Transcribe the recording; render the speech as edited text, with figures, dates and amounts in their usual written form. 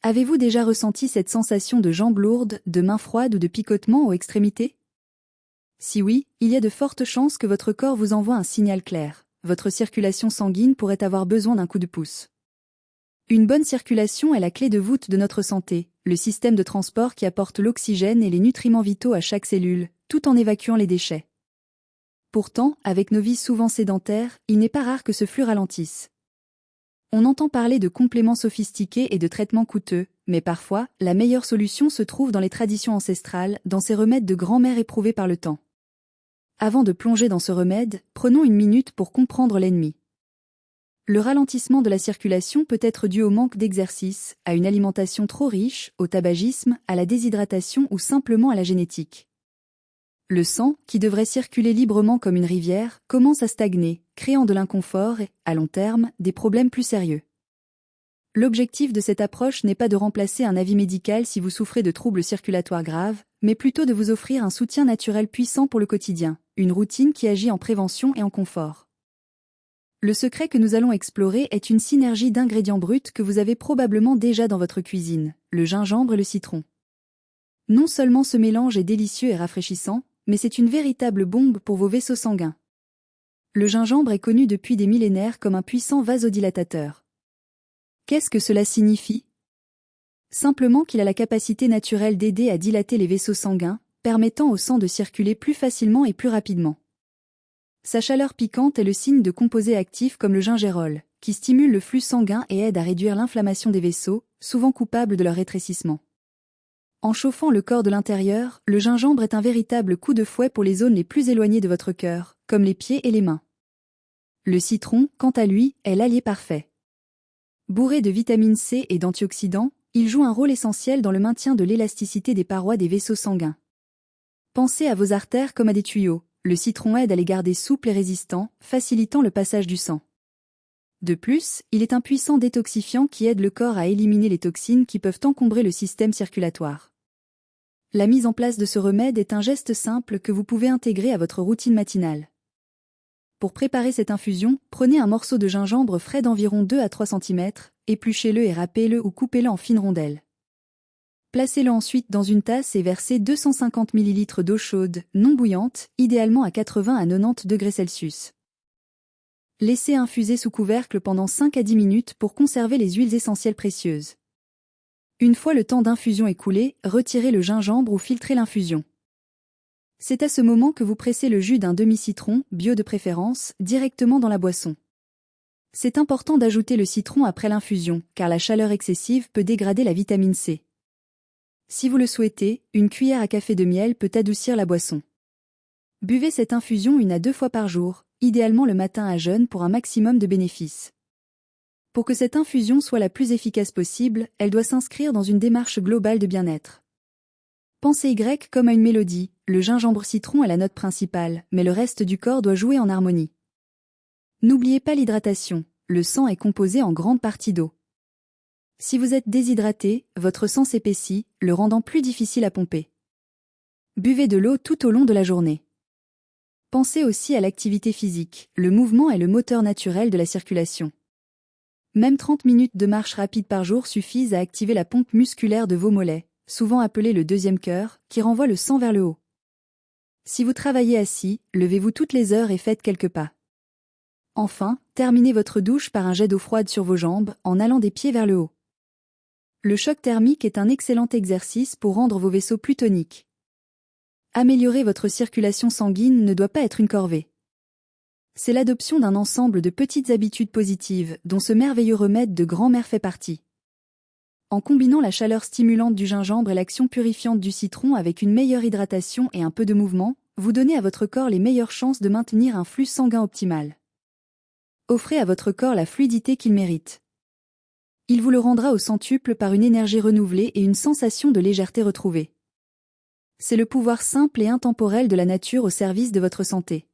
Avez-vous déjà ressenti cette sensation de jambes lourdes, de mains froides ou de picotement aux extrémités? Si oui, il y a de fortes chances que votre corps vous envoie un signal clair. Votre circulation sanguine pourrait avoir besoin d'un coup de pouce. Une bonne circulation est la clé de voûte de notre santé, le système de transport qui apporte l'oxygène et les nutriments vitaux à chaque cellule, tout en évacuant les déchets. Pourtant, avec nos vies souvent sédentaires, il n'est pas rare que ce flux ralentisse. On entend parler de compléments sophistiqués et de traitements coûteux, mais parfois, la meilleure solution se trouve dans les traditions ancestrales, dans ces remèdes de grand-mère éprouvés par le temps. Avant de plonger dans ce remède, prenons une minute pour comprendre l'ennemi. Le ralentissement de la circulation peut être dû au manque d'exercice, à une alimentation trop riche, au tabagisme, à la déshydratation ou simplement à la génétique. Le sang, qui devrait circuler librement comme une rivière, commence à stagner, créant de l'inconfort et, à long terme, des problèmes plus sérieux. L'objectif de cette approche n'est pas de remplacer un avis médical si vous souffrez de troubles circulatoires graves, mais plutôt de vous offrir un soutien naturel puissant pour le quotidien, une routine qui agit en prévention et en confort. Le secret que nous allons explorer est une synergie d'ingrédients bruts que vous avez probablement déjà dans votre cuisine, le gingembre et le citron. Non seulement ce mélange est délicieux et rafraîchissant, mais c'est une véritable bombe pour vos vaisseaux sanguins. Le gingembre est connu depuis des millénaires comme un puissant vasodilatateur. Qu'est-ce que cela signifie? Simplement qu'il a la capacité naturelle d'aider à dilater les vaisseaux sanguins, permettant au sang de circuler plus facilement et plus rapidement. Sa chaleur piquante est le signe de composés actifs comme le gingérol, qui stimule le flux sanguin et aide à réduire l'inflammation des vaisseaux, souvent coupables de leur rétrécissement. En chauffant le corps de l'intérieur, le gingembre est un véritable coup de fouet pour les zones les plus éloignées de votre cœur, comme les pieds et les mains. Le citron, quant à lui, est l'allié parfait. Bourré de vitamine C et d'antioxydants, il joue un rôle essentiel dans le maintien de l'élasticité des parois des vaisseaux sanguins. Pensez à vos artères comme à des tuyaux. Le citron aide à les garder souples et résistants, facilitant le passage du sang. De plus, il est un puissant détoxifiant qui aide le corps à éliminer les toxines qui peuvent encombrer le système circulatoire. La mise en place de ce remède est un geste simple que vous pouvez intégrer à votre routine matinale. Pour préparer cette infusion, prenez un morceau de gingembre frais d'environ 2 à 3 cm, épluchez-le et râpez-le ou coupez-le en fines rondelles. Placez-le ensuite dans une tasse et versez 250 ml d'eau chaude, non bouillante, idéalement à 80 à 90 degrés Celsius. Laissez infuser sous couvercle pendant 5 à 10 minutes pour conserver les huiles essentielles précieuses. Une fois le temps d'infusion écoulé, retirez le gingembre ou filtrez l'infusion. C'est à ce moment que vous pressez le jus d'un demi-citron, bio de préférence, directement dans la boisson. C'est important d'ajouter le citron après l'infusion, car la chaleur excessive peut dégrader la vitamine C. Si vous le souhaitez, une cuillère à café de miel peut adoucir la boisson. Buvez cette infusion 1 à 2 fois par jour, idéalement le matin à jeun pour un maximum de bénéfices. Pour que cette infusion soit la plus efficace possible, elle doit s'inscrire dans une démarche globale de bien-être. Pensez Y comme à une mélodie, le gingembre-citron est la note principale, mais le reste du corps doit jouer en harmonie. N'oubliez pas l'hydratation, le sang est composé en grande partie d'eau. Si vous êtes déshydraté, votre sang s'épaissit, le rendant plus difficile à pomper. Buvez de l'eau tout au long de la journée. Pensez aussi à l'activité physique, le mouvement est le moteur naturel de la circulation. Même 30 minutes de marche rapide par jour suffisent à activer la pompe musculaire de vos mollets, souvent appelée le deuxième cœur, qui renvoie le sang vers le haut. Si vous travaillez assis, levez-vous toutes les heures et faites quelques pas. Enfin, terminez votre douche par un jet d'eau froide sur vos jambes, en allant des pieds vers le haut. Le choc thermique est un excellent exercice pour rendre vos vaisseaux plus toniques. Améliorer votre circulation sanguine ne doit pas être une corvée. C'est l'adoption d'un ensemble de petites habitudes positives dont ce merveilleux remède de grand-mère fait partie. En combinant la chaleur stimulante du gingembre et l'action purifiante du citron avec une meilleure hydratation et un peu de mouvement, vous donnez à votre corps les meilleures chances de maintenir un flux sanguin optimal. Offrez à votre corps la fluidité qu'il mérite. Il vous le rendra au centuple par une énergie renouvelée et une sensation de légèreté retrouvée. C'est le pouvoir simple et intemporel de la nature au service de votre santé.